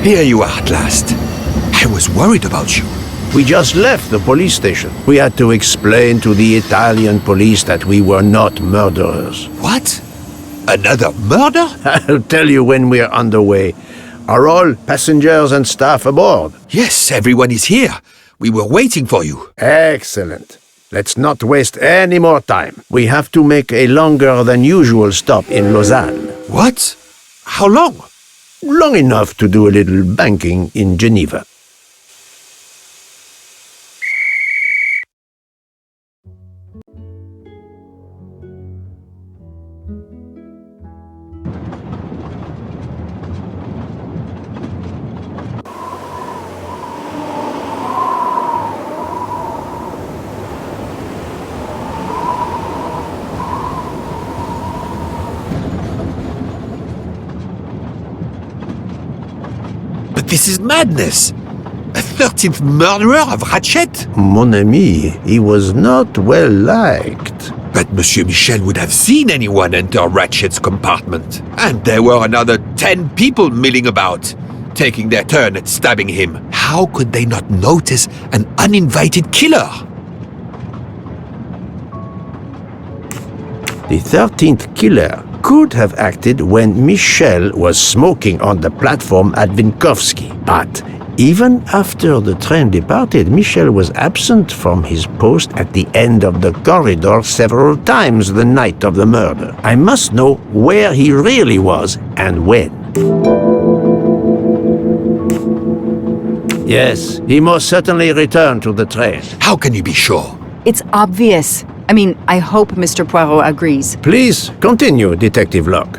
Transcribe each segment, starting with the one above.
Here you are at last. I was worried about you. We just left the police station. We had to explain to the Italian police that we were not murderers. What? Another murder? I'll tell you when we're underway. Are all passengers and staff aboard? Yes, everyone is here. We were waiting for you. Excellent. Let's not waste any more time. We have to make a longer than usual stop in Lausanne. What? How long? Long enough to do a little banking in Geneva. This is madness! A 13th murderer of Ratchet? Mon ami, he was not well liked. But Monsieur Michel would have seen anyone enter Ratchet's compartment. And there were another 10 people milling about, taking their turn at stabbing him. How could they not notice an uninvited killer? The 13th killer could have acted when Michel was smoking on the platform at Vinkovsky. But even after the train departed, Michel was absent from his post at the end of the corridor several times the night of the murder. I must know where he really was and when. Yes, he most certainly returned to the train. How can you be sure? It's obvious. I mean, I hope Mr. Poirot agrees. Please continue, Detective Locke.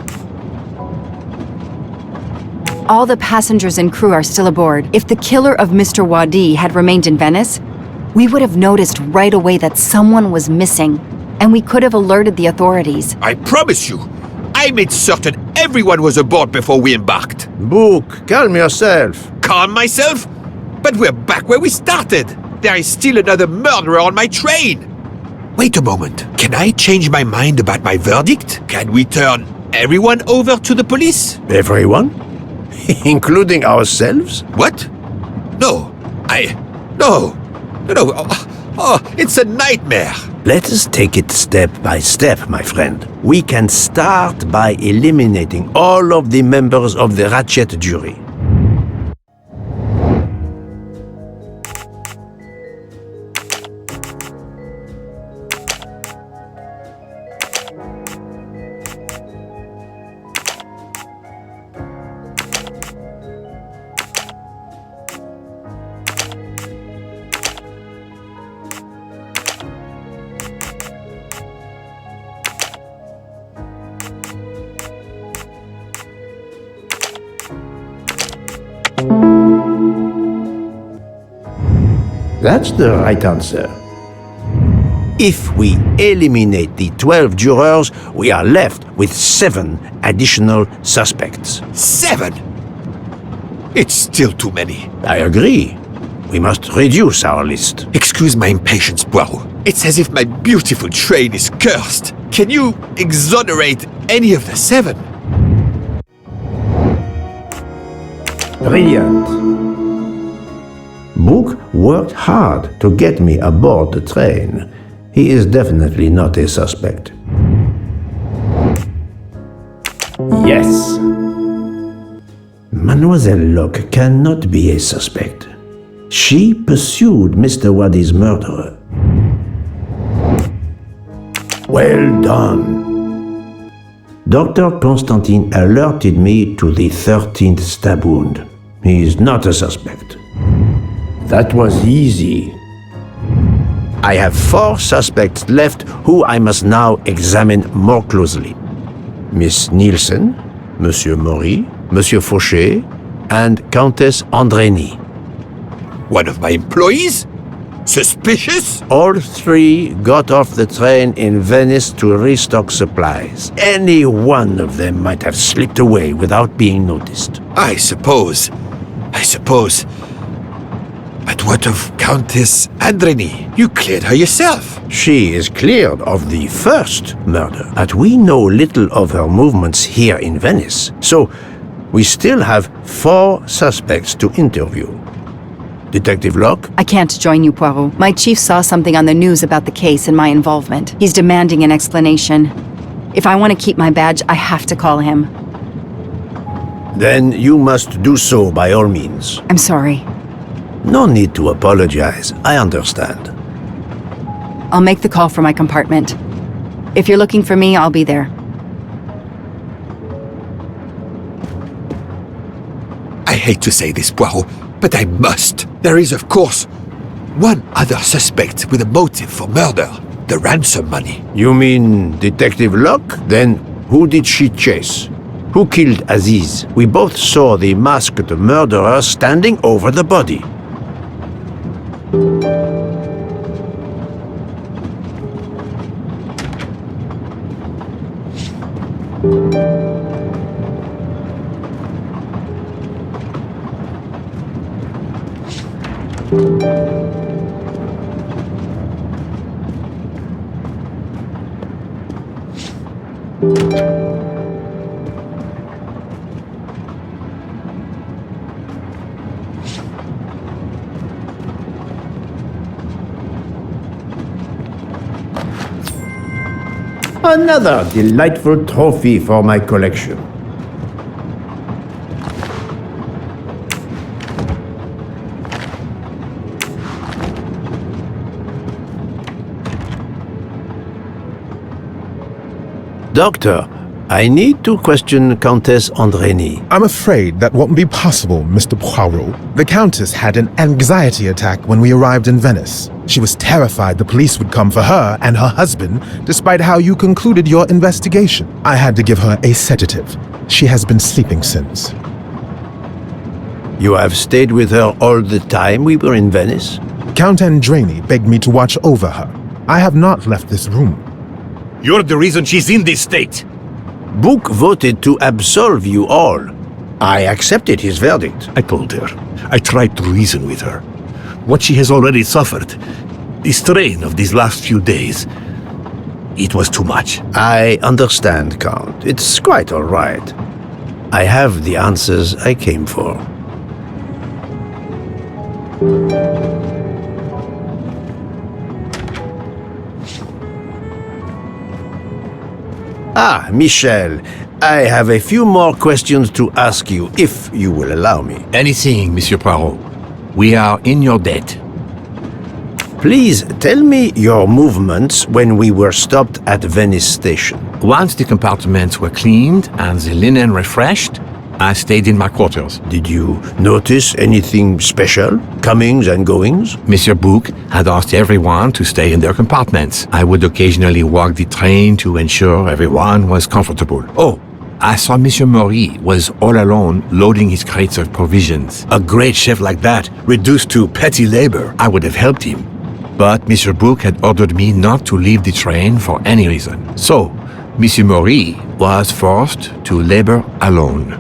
All the passengers and crew are still aboard. If the killer of Mr. Wadi had remained in Venice, we would have noticed right away that someone was missing, and we could have alerted the authorities. I promise you, I made certain everyone was aboard before we embarked. Book, calm yourself. Calm myself? But we're back where we started. There is still another murderer on my train. Wait a moment. Can I change my mind about my verdict? Can we turn everyone over to the police? Everyone? Including ourselves? What? No. No. It's a nightmare. Let us take it step by step, my friend. We can start by eliminating all of the members of the Ratchet jury. That's the right answer. If we eliminate the 12 jurors, we are left with 7 additional suspects. 7? It's still too many. I agree. We must reduce our list. Excuse my impatience, Poirot. It's as if my beautiful train is cursed. Can you exonerate any of the 7? Brilliant. Book worked hard to get me aboard the train. He is definitely not a suspect. Yes. Mademoiselle Locke cannot be a suspect. She pursued Mr. Wadi's murderer. Well done. Dr. Constantine alerted me to the 13th stab wound. He is not a suspect. That was easy. I have 4 suspects left who I must now examine more closely. Miss Nielsen, Monsieur Maury, Monsieur Fauché, and Countess Andrény. One of my employees? Suspicious? All 3 got off the train in Venice to restock supplies. Any one of them might have slipped away without being noticed. I suppose. But what of Countess Andrény? You cleared her yourself. She is cleared of the first murder, but we know little of her movements here in Venice. So, We still have 4 suspects to interview. Detective Locke? I can't join you, Poirot. My chief saw something on the news about the case and my involvement. He's demanding an explanation. If I want to keep my badge, I have to call him. Then you must do so by all means. I'm sorry. No need to apologize. I understand. I'll make the call for my compartment. If you're looking for me, I'll be there. I hate to say this, Poirot, but I must. There is, of course, one other suspect with a motive for murder. The ransom money. You mean Detective Locke? Then who did she chase? Who killed Aziz? We both saw the masked murderer standing over the body. Another delightful trophy for my collection. Doctor, I need to question Countess Andrény. I'm afraid that won't be possible, Mr. Poirot. The Countess had an anxiety attack when we arrived in Venice. She was terrified the police would come for her and her husband, despite how you concluded your investigation. I had to give her a sedative. She has been sleeping since. You have stayed with her all the time we were in Venice? Count Andrény begged me to watch over her. I have not left this room. You're the reason she's in this state. Book voted to absolve you all. I accepted his verdict. I told her. I tried to reason with her. What she has already suffered, the strain of these last few days, it was too much. I understand, Count. It's quite all right. I have the answers I came for. Ah, Michel, I have a few more questions to ask you, if you will allow me. Anything, Monsieur Poirot. We are in your debt. Please tell me your movements when we were stopped at Venice Station. Once the compartments were cleaned and the linen refreshed, I stayed in my quarters. Did you notice anything special? Comings and goings? Monsieur Bouc had asked everyone to stay in their compartments. I would occasionally walk the train to ensure everyone was comfortable. Oh, I saw Monsieur Maury was all alone loading his crates of provisions. A great chef like that, reduced to petty labor, I would have helped him. But Monsieur Bouc had ordered me not to leave the train for any reason. So, Monsieur Maury was forced to labor alone.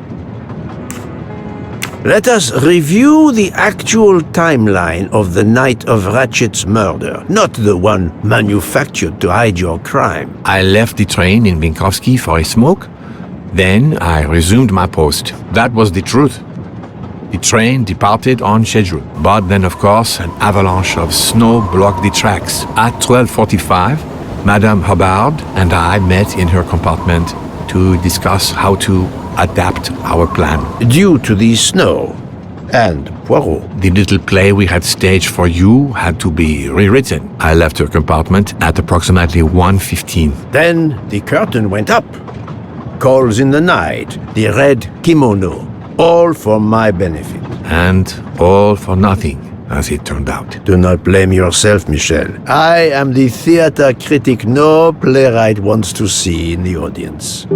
Let us review the actual timeline of the night of Ratchet's murder, not the one manufactured to hide your crime. I left the train in Minkowski for a smoke. Then I resumed my post. That was the truth. The train departed on schedule. But then, of course, an avalanche of snow blocked the tracks. At 12:45, Madame Hubbard and I met in her compartment to discuss how to adapt our plan. Due to the snow and Poirot. The little play we had staged for you had to be rewritten. I left her compartment at approximately 1:15. Then the curtain went up. Calls in the night, the red kimono, all for my benefit. And all for nothing, as it turned out. Do not blame yourself, Michel. I am the theater critic no playwright wants to see in the audience.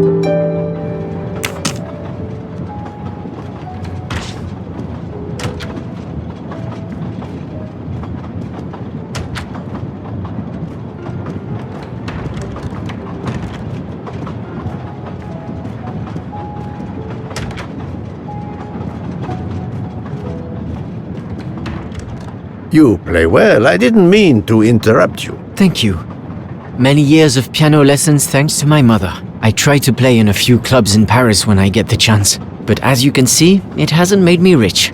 You play well. I didn't mean to interrupt you. Thank you. Many years of piano lessons thanks to my mother. I try to play in a few clubs in Paris when I get the chance. but as you can see, it hasn't made me rich.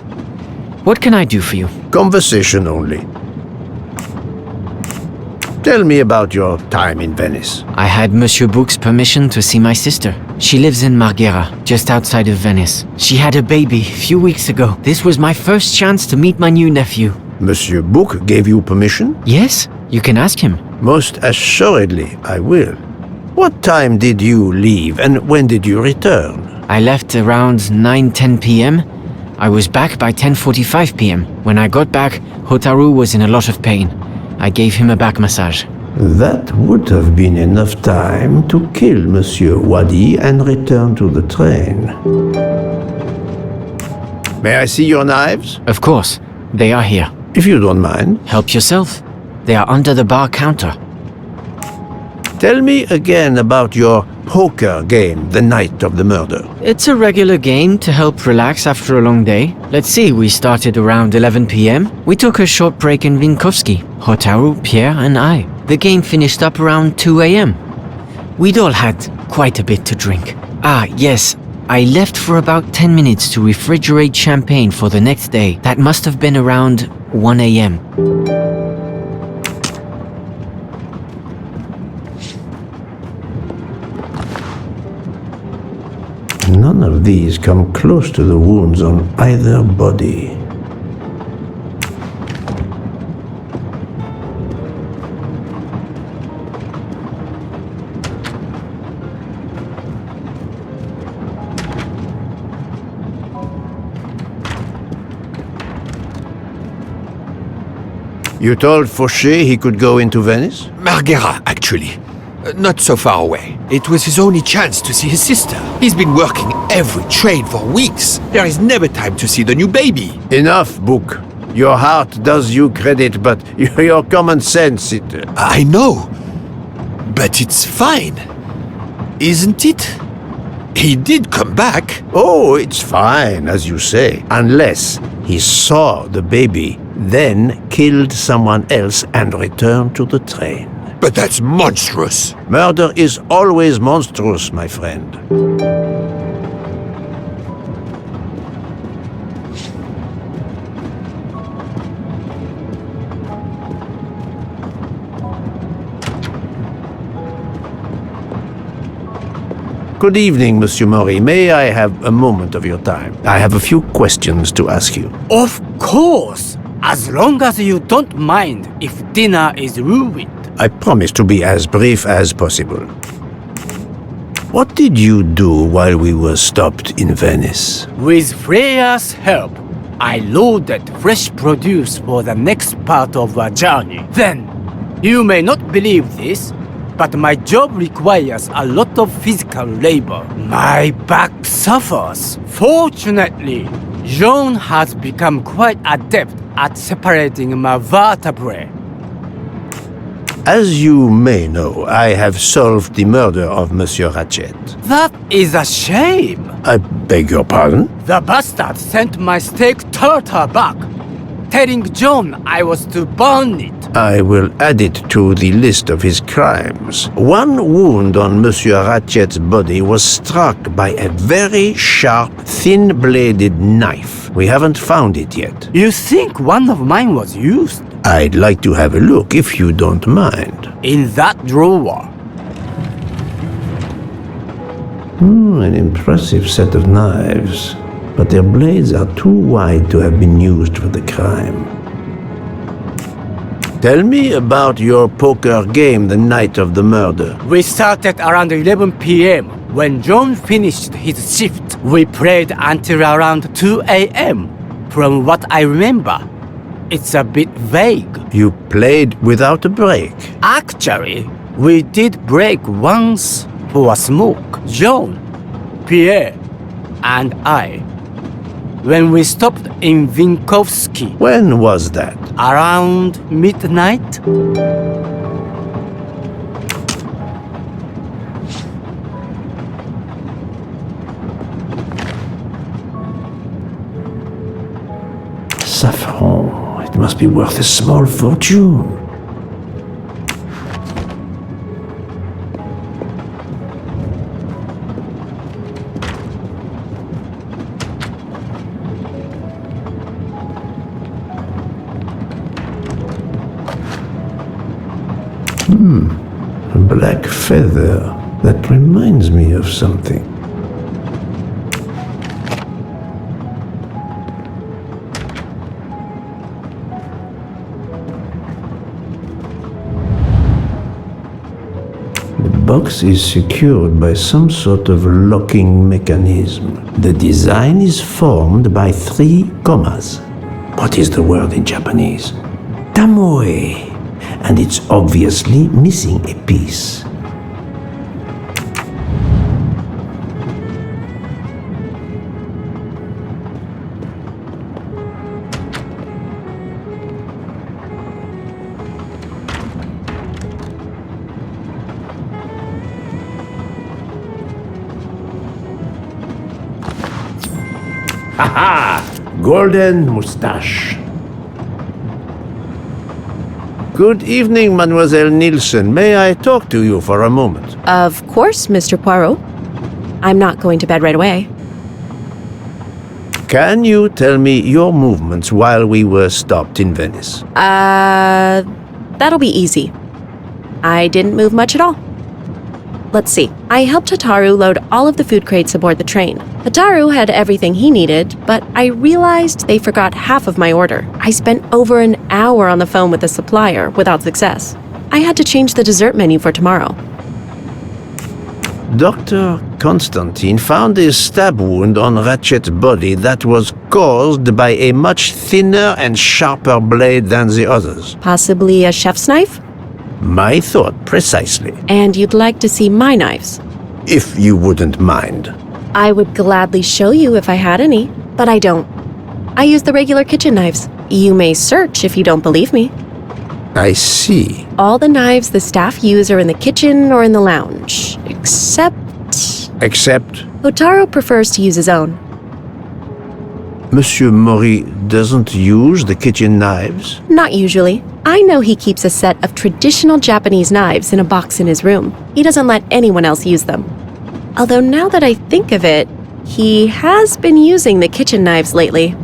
What can I do for you? Conversation only. Tell me about your time in Venice. I had Monsieur Book's permission to see my sister. She lives in Marghera, just outside of Venice. She had a baby a few weeks ago. This was my first chance to meet my new nephew. Monsieur Book gave you permission? Yes, you can ask him. Most assuredly, I will. What time did you leave and when did you return? I left around 9:10 p.m. I was back by 10:45 p.m. When I got back, Hotaru was in a lot of pain. I gave him a back massage. That would have been enough time to kill Monsieur Wadi and return to the train. May I see your knives? Of course, they are here. If you don't mind. Help yourself. They are under the bar counter. Tell me again about your poker game the night of the murder. It's a regular game to help relax after a long day. Let's see, we started around 11 p.m. We took a short break in Vinkovsky, Hotaru, Pierre, and I. The game finished up around 2 a.m. We'd all had quite a bit to drink. Ah, yes, I left for about 10 minutes to refrigerate champagne for the next day. That must have been around 1 a.m. None of these come close to the wounds on either body. You told Fauché he could go into Venice? Marghera, actually. Not so far away. It was his only chance to see his sister. He's been working every train for weeks. There is never time to see the new baby. Enough, Book. Your heart does you credit, but your common sense, I know. But it's fine. Isn't it? He did come back. Oh, it's fine, as you say. Unless he saw the baby, then killed someone else and returned to the train. But that's monstrous. Murder is always monstrous, my friend. Good evening, Monsieur Maury. May I have a moment of your time? I have a few questions to ask you. Of course, as long as you don't mind if dinner is ruined. I promise to be as brief as possible. What did you do while we were stopped in Venice? With Freya's help, I loaded fresh produce for the next part of our journey. Then, you may not believe this, but my job requires a lot of physical labor. My back suffers. Fortunately, Jean has become quite adept at separating my vertebrae. As you may know, I have solved the murder of Monsieur Ratchet. That is a shame. I beg your pardon? The bastard sent my steak tartar back, telling John I was to burn it. I will add it to the list of his crimes. One wound on Monsieur Ratchet's body was struck by a very sharp, thin-bladed knife. We haven't found it yet. You think one of mine was used? I'd like to have a look, if you don't mind. In that drawer. An impressive set of knives, but their blades are too wide to have been used for the crime. Tell me about your poker game the night of the murder. We started around 11 p.m. When John finished his shift, we played until around 2 a.m. From what I remember, it's a bit vague. You played without a break. Actually, we did break once for a smoke. John, Pierre, and I. When we stopped in Vinkovsky. When was that? Around midnight? Saffron. It must be worth a small fortune. A black feather. That reminds me of something. The box is secured by some sort of locking mechanism. The design is formed by 3 commas. What is the word in Japanese? Tamoe. And it's obviously missing a piece. Golden moustache. Good evening, Mademoiselle Nielsen. May I talk to you for a moment? Of course, Mr. Poirot. I'm not going to bed right away. Can you tell me your movements while we were stopped in Venice? That'll be easy. I didn't move much at all. Let's see. I helped Hotaru load all of the food crates aboard the train. Hotaru had everything he needed, but I realized they forgot half of my order. I spent over an hour on the phone with the supplier without success. I had to change the dessert menu for tomorrow. Dr. Constantine found a stab wound on Ratchet's body that was caused by a much thinner and sharper blade than the others. Possibly a chef's knife? My thought, precisely. And you'd like to see my knives? If you wouldn't mind. I would gladly show you if I had any, but I don't. I use the regular kitchen knives. You may search if you don't believe me. I see. All the knives the staff use are in the kitchen or in the lounge, except... Except? Hotaru prefers to use his own. Monsieur Mori doesn't use the kitchen knives? Not usually. I know he keeps a set of traditional Japanese knives in a box in his room. He doesn't let anyone else use them. Although now that I think of it, he has been using the kitchen knives lately.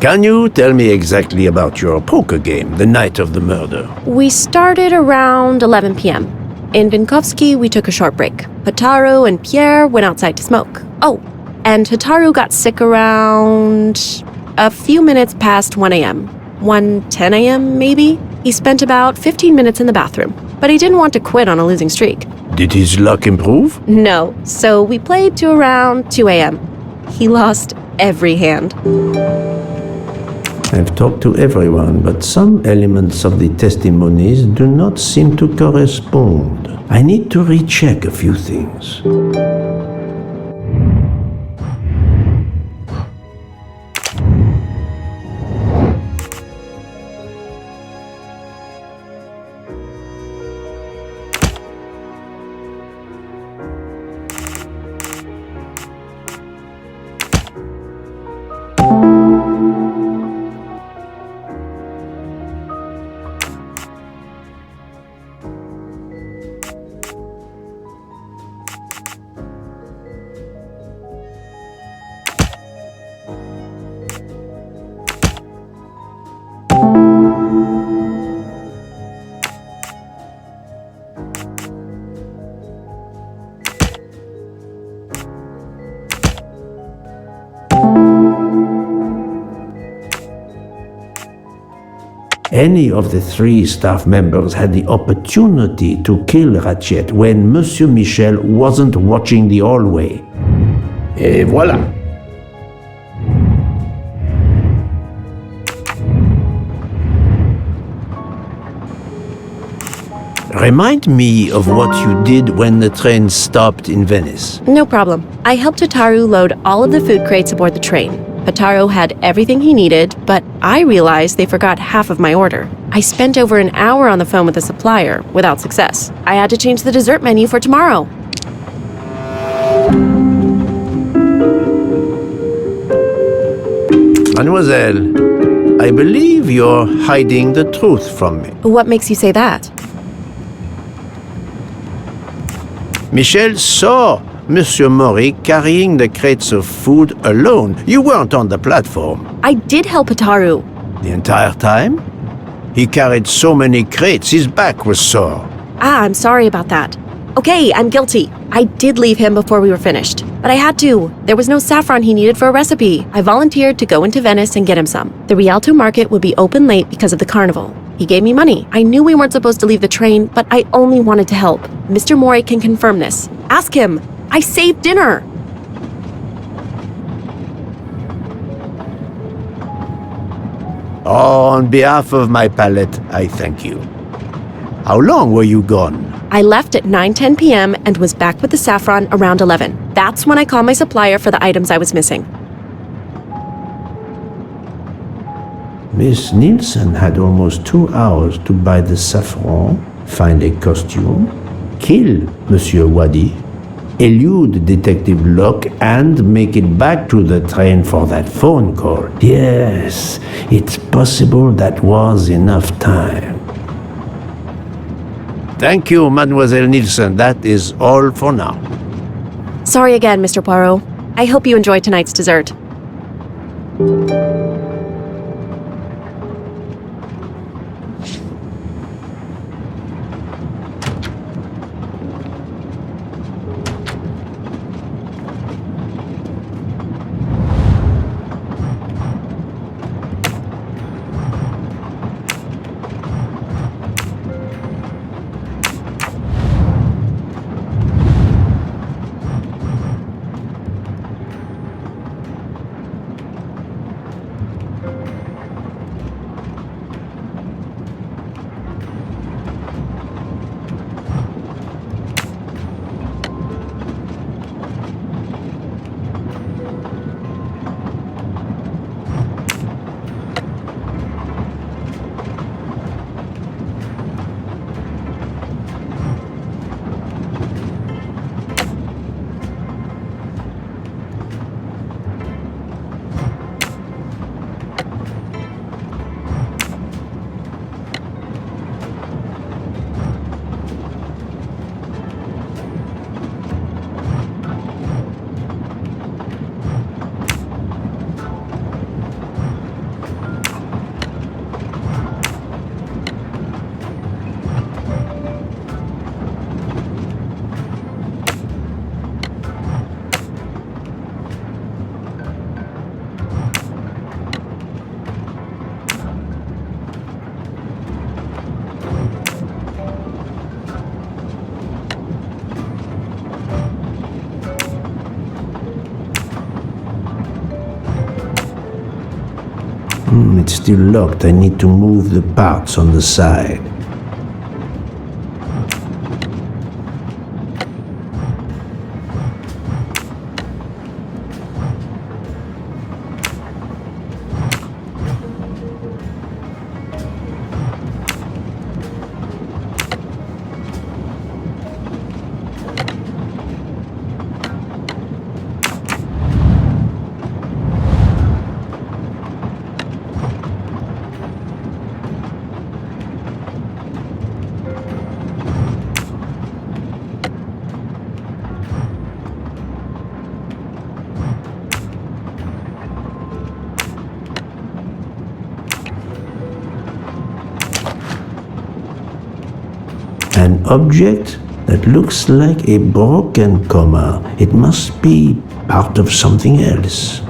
Can you tell me exactly about your poker game the night of the murder? We started around 11 p.m. In Vinkovsky, we took a short break. Hotaru and Pierre went outside to smoke. Oh, and Hotaru got sick around a few minutes past 1 a.m. 1:10 a.m. maybe? He spent about 15 minutes in the bathroom, but he didn't want to quit on a losing streak. Did his luck improve? No, so we played to around 2 a.m. He lost every hand. I've talked to everyone, but some elements of the testimonies do not seem to correspond. I need to recheck a few things. Any of the 3 staff members had the opportunity to kill Ratchet when Monsieur Michel wasn't watching the hallway. Et voilà. Remind me of what you did when the train stopped in Venice. No problem. I helped Hotaru load all of the food crates aboard the train. Hotaru had everything he needed, but I realized they forgot half of my order. I spent over an hour on the phone with the supplier, without success. I had to change the dessert menu for tomorrow. Mademoiselle, I believe you're hiding the truth from me. What makes you say that? Michel saw Monsieur Mori carrying the crates of food alone. You weren't on the platform. I did help Hotaru. The entire time? He carried so many crates, his back was sore. Ah, I'm sorry about that. Okay, I'm guilty. I did leave him before we were finished, but I had to. There was no saffron he needed for a recipe. I volunteered to go into Venice and get him some. The Rialto market would be open late because of the carnival. He gave me money. I knew we weren't supposed to leave the train, but I only wanted to help. Mr. Mori can confirm this. Ask him. I saved dinner. Oh, on behalf of my palate, I thank you. How long were you gone? I left at 9:10 p.m. and was back with the saffron around 11. That's when I called my supplier for the items I was missing. Miss Nielsen had almost 2 hours to buy the saffron, find a costume, kill Monsieur Wadi, elude Detective Locke, and make it back to the train for that phone call. Yes, it's possible that was enough time. Thank you, Mademoiselle Nielsen. That is all for now. Sorry again, Mr. Poirot. I hope you enjoy tonight's dessert. It's still locked. I need to move the parts on the side. An object that looks like a broken comma. It must be part of something else.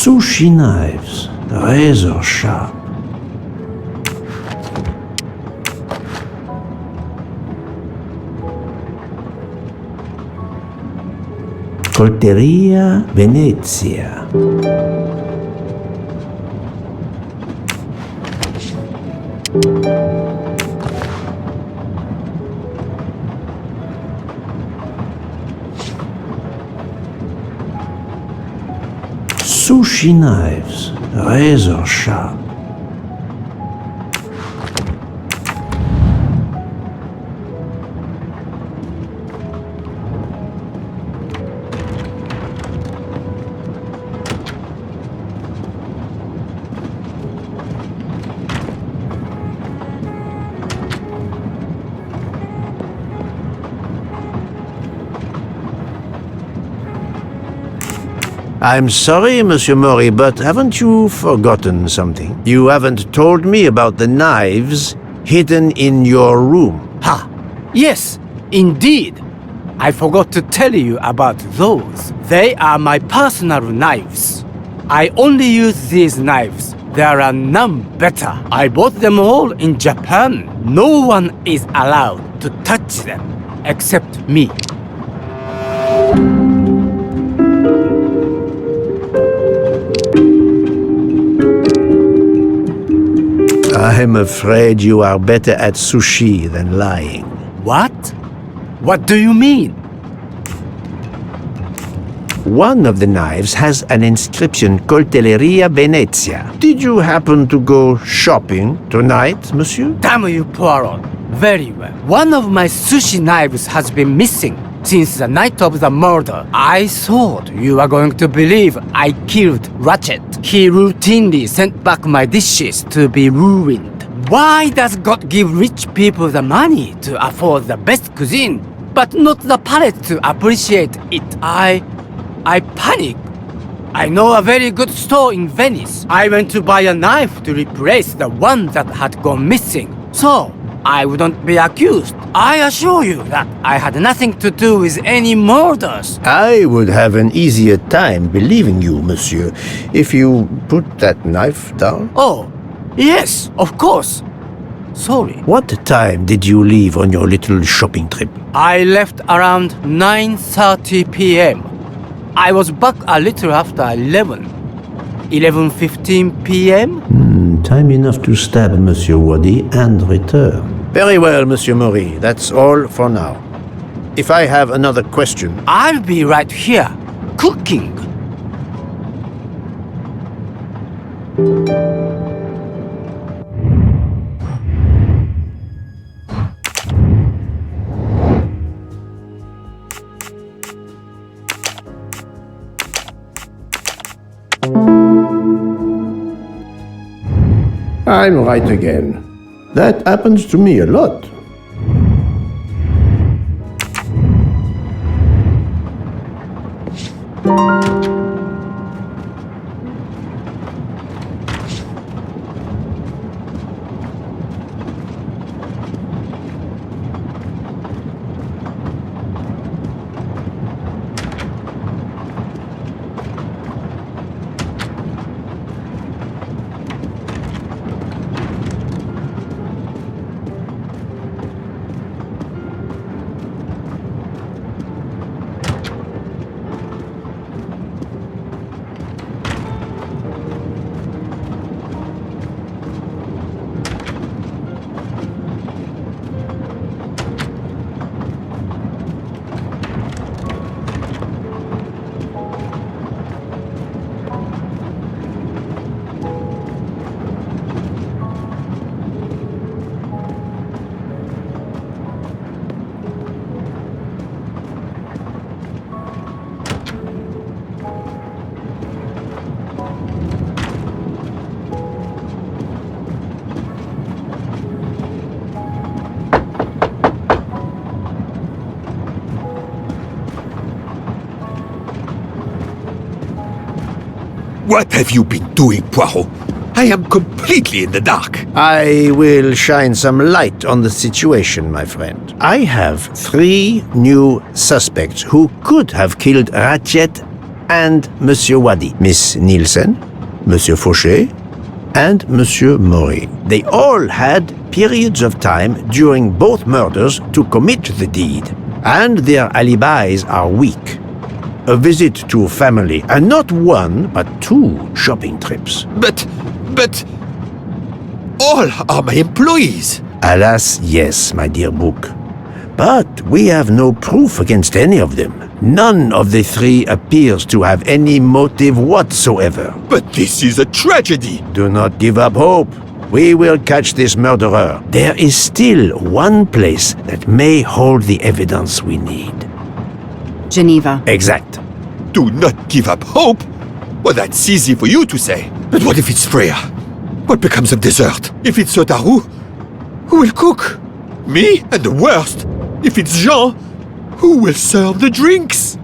Sushi knives, razor sharp. Colteria Venezia. Sushi knives, razor sharp. I'm sorry, Monsieur Mori, but haven't you forgotten something? You haven't told me about the knives hidden in your room. Ha! Yes, indeed. I forgot to tell you about those. They are my personal knives. I only use these knives. There are none better. I bought them all in Japan. No one is allowed to touch them except me. I'm afraid you are better at sushi than lying. What? What do you mean? One of the knives has an inscription Coltelleria Venezia. Did you happen to go shopping tonight, monsieur? Damn you, Poirot. Very well. One of my sushi knives has been missing since the night of the murder. I thought you were going to believe I killed Ratchet. He routinely sent back my dishes to be ruined. Why does God give rich people the money to afford the best cuisine, but not the palate to appreciate it? I panic. I know a very good store in Venice. I went to buy a knife to replace the one that had gone missing, so I wouldn't be accused. I assure you that I had nothing to do with any murders. I would have an easier time believing you, monsieur, if you put that knife down. Oh, yes, of course. Sorry. What time did you leave on your little shopping trip? I left around 9:30 p.m. I was back a little after 11. 11:15 p.m.? Time enough to stab Monsieur Wadi and return. Very well, Monsieur Mori. That's all for now. If I have another question... I'll be right here, cooking. I'm right again. That happens to me a lot. What have you been doing, Poirot? I am completely in the dark. I will shine some light on the situation, my friend. I have 3 new suspects who could have killed Ratchet and Monsieur Wadi. Miss Nielsen, Monsieur Fauché, and Monsieur Mori. They all had periods of time during both murders to commit the deed, and their alibis are weak. A visit to family, and not 1, but 2 shopping trips. But all are my employees. Alas, yes, my dear book. But we have no proof against any of them. None of the three appears to have any motive whatsoever. But this is a tragedy. Do not give up hope. We will catch this murderer. There is still one place that may hold the evidence we need. Geneva. Exact. Do not give up hope? Well, that's easy for you to say. But what if it's Freya? What becomes of dessert? If it's Sotaru, who will cook? Me? And the worst, if it's Jean, who will serve the drinks?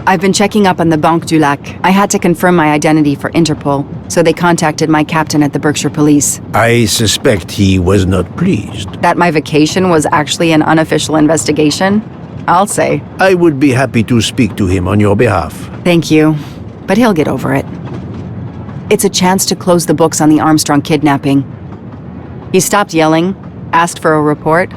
I've been checking up on the Banque du Lac. I had to confirm my identity for Interpol, so they contacted my captain at the Berkshire Police. I suspect he was not pleased. That my vacation was actually an unofficial investigation? I'll say. I would be happy to speak to him on your behalf. Thank you, but he'll get over it. It's a chance to close the books on the Armstrong kidnapping. He stopped yelling, asked for a report,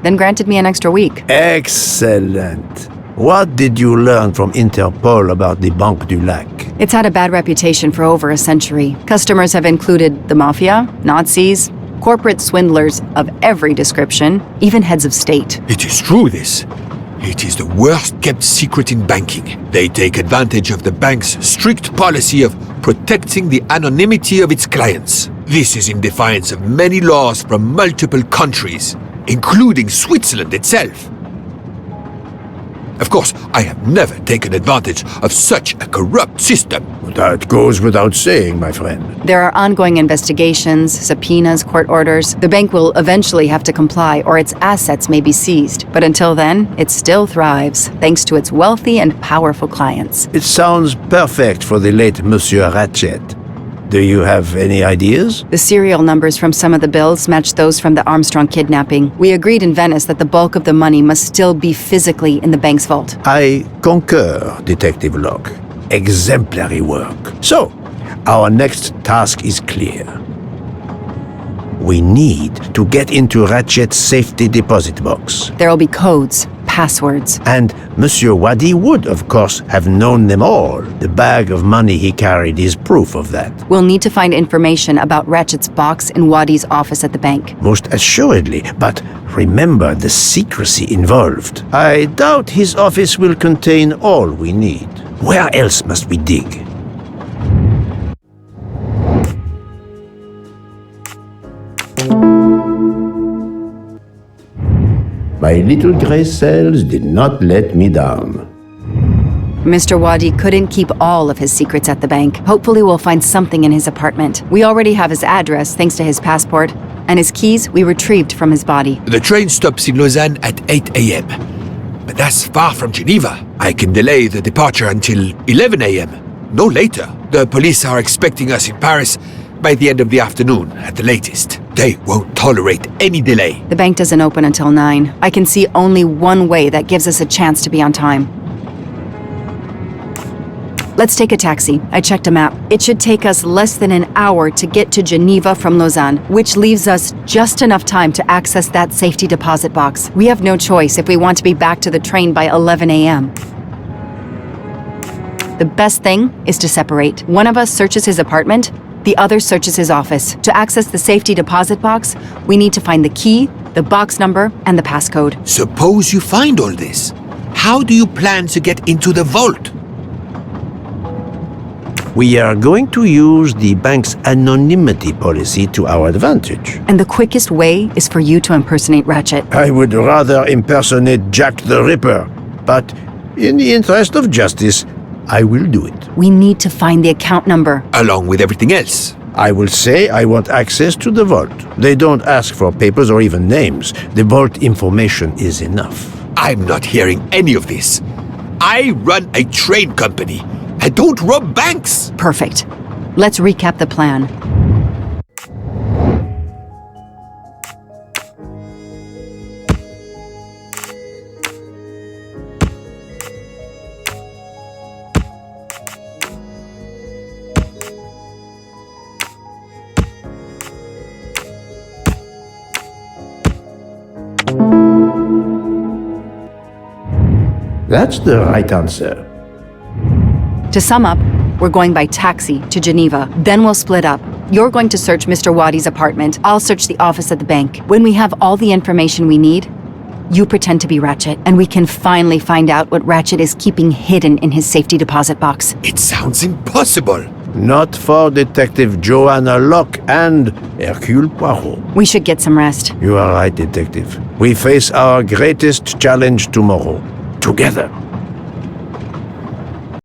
then granted me an extra week. Excellent. What did you learn from Interpol about the Banque du Lac? It's had a bad reputation for over a century. Customers have included the mafia, Nazis, corporate swindlers of every description, even heads of state. It is true, this. It is the worst kept secret in banking. They take advantage of the bank's strict policy of protecting the anonymity of its clients. This is in defiance of many laws from multiple countries, including Switzerland itself. Of course, I have never taken advantage of such a corrupt system. That goes without saying, my friend. There are ongoing investigations, subpoenas, court orders. The bank will eventually have to comply, or its assets may be seized. But until then, it still thrives, thanks to its wealthy and powerful clients. It sounds perfect for the late Monsieur Ratchet. Do you have any ideas? The serial numbers from some of the bills match those from the Armstrong kidnapping. We agreed in Venice that the bulk of the money must still be physically in the bank's vault. I concur, Detective Locke. Exemplary work. So, our next task is clear. We need to get into Ratchet's safety deposit box. There'll be codes, passwords. And Monsieur Wadi would, of course, have known them all. The bag of money he carried is proof of that. We'll need to find information about Ratchet's box in Wadi's office at the bank. Most assuredly, but remember the secrecy involved. I doubt his office will contain all we need. Where else must we dig? My little gray cells did not let me down. Mr. Wadi couldn't keep all of his secrets at the bank. Hopefully we'll find something in his apartment. We already have his address thanks to his passport, and his keys we retrieved from his body. The train stops in Lausanne at 8 a.m. But that's far from Geneva. I can delay the departure until 11 a.m. No later. The police are expecting us in Paris by the end of the afternoon, at the latest. They won't tolerate any delay. The bank doesn't open until 9. I can see only one way that gives us a chance to be on time. Let's take a taxi. I checked a map. It should take us less than an hour to get to Geneva from Lausanne, which leaves us just enough time to access that safety deposit box. We have no choice if we want to be back to the train by 11 a.m. The best thing is to separate. One of us searches his apartment, the other searches his office. To access the safety deposit box, we need to find the key, the box number, and the passcode. Suppose you find all this. How do you plan to get into the vault? We are going to use the bank's anonymity policy to our advantage. And the quickest way is for you to impersonate Ratchet. I would rather impersonate Jack the Ripper, but in the interest of justice, I will do it. We need to find the account number. Along with everything else. I will say I want access to the vault. They don't ask for papers or even names. The vault information is enough. I'm not hearing any of this. I run a train company. I don't rob banks. Perfect. Let's recap the plan. That's the right answer. To sum up, we're going by taxi to Geneva. Then we'll split up. You're going to search Mr. Wadi's apartment. I'll search the office at the bank. When we have all the information we need, You pretend to be Ratchet, and we can finally find out what Ratchet is keeping hidden in his safety deposit box. It sounds impossible. Not for Detective Joanna Locke and Hercule Poirot. We should get some rest. You are right, Detective. We face our greatest challenge tomorrow. Together.